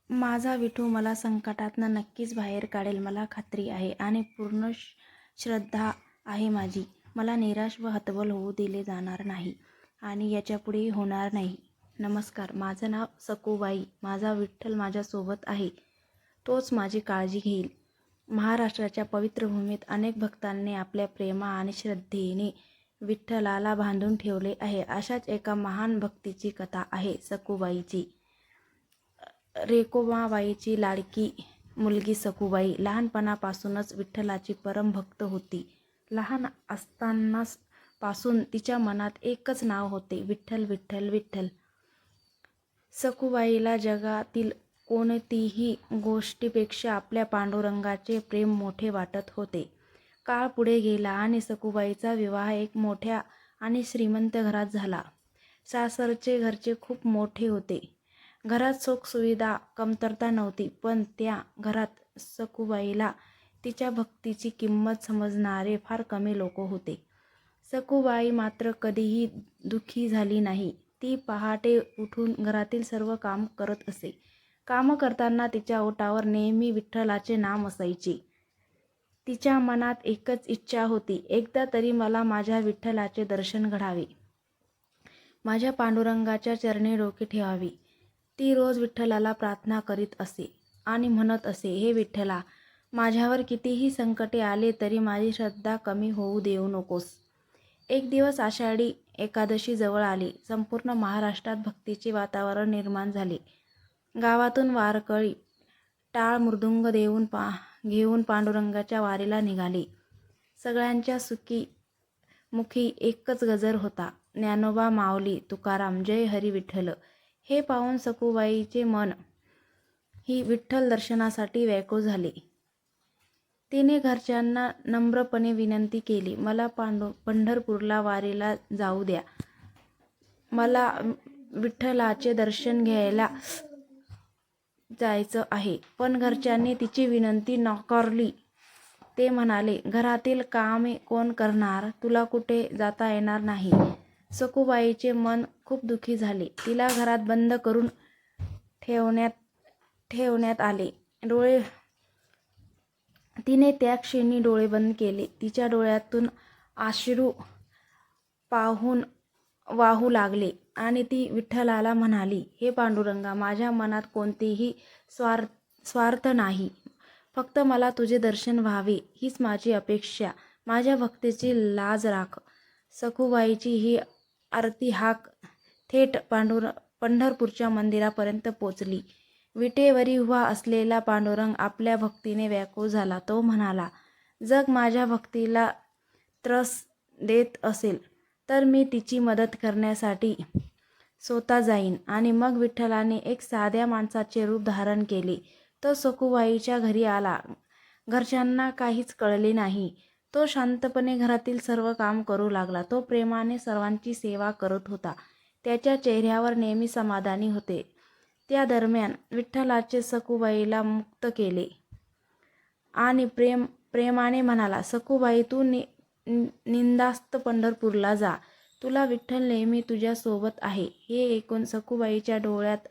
माझा विठू मला संकटातनं नक्कीच बाहेर काढेल मला खात्री आहे आणि पूर्ण श्रद्धा आहे माझी. मला निराश व हतबल होऊ दिले जाणार नाही आणि याच्यापुढेही होणार नाही. नमस्कार, माझं नाव सखूबाई. माझा विठ्ठल माझ्यासोबत आहे. तोच माझी काळजी घेईल. महाराष्ट्राच्या पवित्र भूमीत अनेक भक्तांनी आपल्या प्रेमा आणि श्रद्धेने विठ्ठलाला बांधून ठेवले आहे. अशाच एका महान भक्तीची कथा आहे सखूबाईची. रेकोमाबाईची लाडकी मुलगी सखूबाई लहानपणापासूनच विठ्ठलाची परमभक्त होती. लहान असतानाच पासून तिच्या मनात एकच नाव होते, विठ्ठल विठ्ठल विठ्ठल. सखूबाईला जगातील कोणतीही गोष्टीपेक्षा आपल्या पांडुरंगाचे प्रेम मोठे वाटत होते. काळ पुढे गेला आणि सखूबाईचा विवाह एक मोठ्या आणि श्रीमंत घरात झाला. सासरचे घरचे खूप मोठे होते. घरात सुखसुविधा कमतरता नव्हती, पण त्या घरात सखूबाईला तिच्या भक्तीची किंमत समजणारे फार कमी लोक होते. सखूबाई मात्र कधीही दुःखी झाली नाही. ती पहाटे उठून घरातील सर्व काम करत असे. काम करताना तिच्या ओठावर नेहमी विठ्ठलाचे नाम असायचे. तिच्या मनात एकच इच्छा होती, एकदा तरी मला माझ्या विठ्ठलाचे दर्शन घडावे, माझ्या पांडुरंगाच्या चरणी डोके ठेवावे. ती रोज विठ्ठलाला प्रार्थना करीत असे आणि म्हणत असे, हे विठ्ठला, माझ्यावर कितीही संकटे आले तरी माझी श्रद्धा कमी होऊ देऊ नकोस. एक दिवस आषाढी एकादशी जवळ आली. संपूर्ण महाराष्ट्रात भक्तीचे वातावरण निर्माण झाले. गावातून वारकरी टाळ मृदुंग घेऊन पांडुरंगाच्या वारीला निघाले. सगळ्यांच्या मुखी एकच गजर होता, ज्ञानोबा माऊली तुकाराम जय हरी विठ्ठल. हे पाहून सखूबाईचे मन ही विठ्ठल दर्शनासाठी व्याकुळ झाले. तिने घरच्यांना नम्रपणे विनंती केली, मला पंढरपूरला वारीला जाऊ द्या. मला विठ्ठलाचे दर्शन घ्यायला जायचं आहे. पण घरच्यांनी तिची विनंती नाकारली. ते म्हणाले, घरातील कामे कोण करणार? तुला कुठे जाता येणार नाही. सखूबाईचे मन खूप दुःखी झाले. तिला घरात बंद करून ठेवण्यात आले. तिने त्या क्षणी डोळे बंद केले. तिच्या डोळ्यातून अश्रू वाहू लागले आणि ती विठ्ठलाला म्हणाली, हे पांडुरंगा, माझ्या मनात कोणतेही स्वार्थ नाही. फक्त मला तुझे दर्शन व्हावे हीच माझी अपेक्षा. माझ्या भक्तीची लाज राख. सखूबाईची ही आरती हाक थेट पंढरपूरच्या मंदिरापर्यंत पोचली. विटेवरी उभा असलेला पांडुरंग आपल्या भक्तीने व्याकुळ झाला. तो म्हणाला, जग माझ्या भक्तीला त्रस देत असेल तर मी तिची मदत करण्यासाठी स्वतः जाईन. आणि मग विठ्ठलाने एक साध्या माणसाचे रूप धारण केले. तो सखूबाईच्या घरी आला. घरच्यांना काहीच कळले नाही. तो शांतपणे घरातील सर्व काम करू लागला. तो प्रेमाने सर्वांची सेवा करत होता. त्याच्या चेहऱ्यावर नेहमी समाधानी होते. त्या दरम्यान विठ्ठलाचे सखूबाईला मुक्त केले आणि प्रेमाने म्हणाला, सखूबाई, तू निंदास्त पंढरपूरला जा. तुला विठ्ठल नेहमी तुझ्या सोबत आहे. हे ऐकून सखूबाईच्या डोळ्यात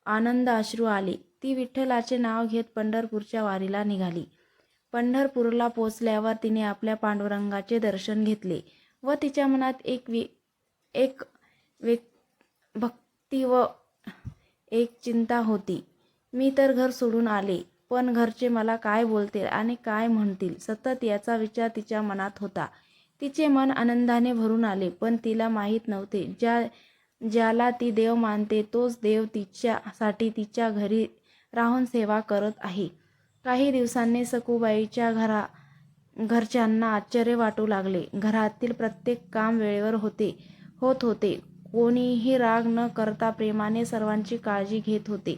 आनंद अश्रू आले. ती विठ्ठलाचे नाव घेत पंढरपूरच्या वारीला निघाली. पंढरपूरला पोचल्यावर तिने आपल्या पांडुरंगाचे दर्शन घेतले व तिच्या मनात एक भक्ती व एक चिंता होती. मी तर घर सोडून आले, पण घरचे मला काय बोलतील आणि काय म्हणतील, सतत याचा विचार तिच्या मनात होता. तिचे मन आनंदाने भरून आले, पण तिला माहीत नव्हते, ज्याला ती देव मानते तोच देव तिच्यासाठी तिच्या घरी राहून सेवा करत आहे. काही दिवसांनी सखूबाईच्या घरच्यांना आश्चर्य वाटू लागले. घरातील प्रत्येक काम वेळेवर होत होते. कोणीही राग न करता प्रेमाने सर्वांची काळजी घेत होते.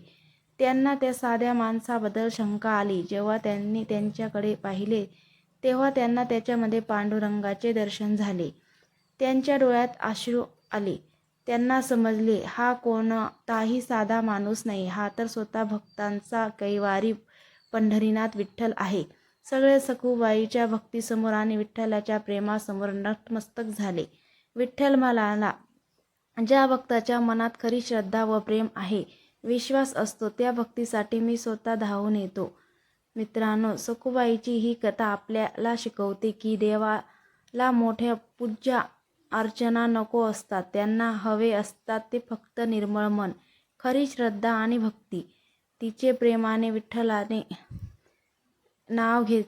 त्यांना त्या साध्या माणसाबद्दल शंका आली. जेव्हा त्यांनी त्यांच्याकडे पाहिले तेव्हा त्यांना त्याच्यामध्ये पांडुरंगाचे दर्शन झाले. त्यांच्या डोळ्यात अश्रू आले. त्यांना समजले, हा कोणताही साधा माणूस नाही, हा तर स्वतः भक्तांचा कैवारी पंढरीनाथ विठ्ठल आहे. सगळे सखूबाईच्या भक्तीसमोर आणि विठ्ठलाच्या प्रेमासमोर नतमस्तक झाले. विठ्ठल म्हणाला, ज्या भक्ताच्या मनात खरी श्रद्धा व प्रेम आहे, विश्वास असतो त्या भक्तीसाठी मी स्वतः धावून येतो. मित्रांनो, सखूबाईची ही कथा आपल्याला शिकवते की देवाला मोठ्या पूजा अर्चना नको असतात. त्यांना हवे असतात ते फक्त निर्मळ मन, खरी श्रद्धा आणि भक्ती. तिचे प्रेमाने विठ्ठलाने नाव घेत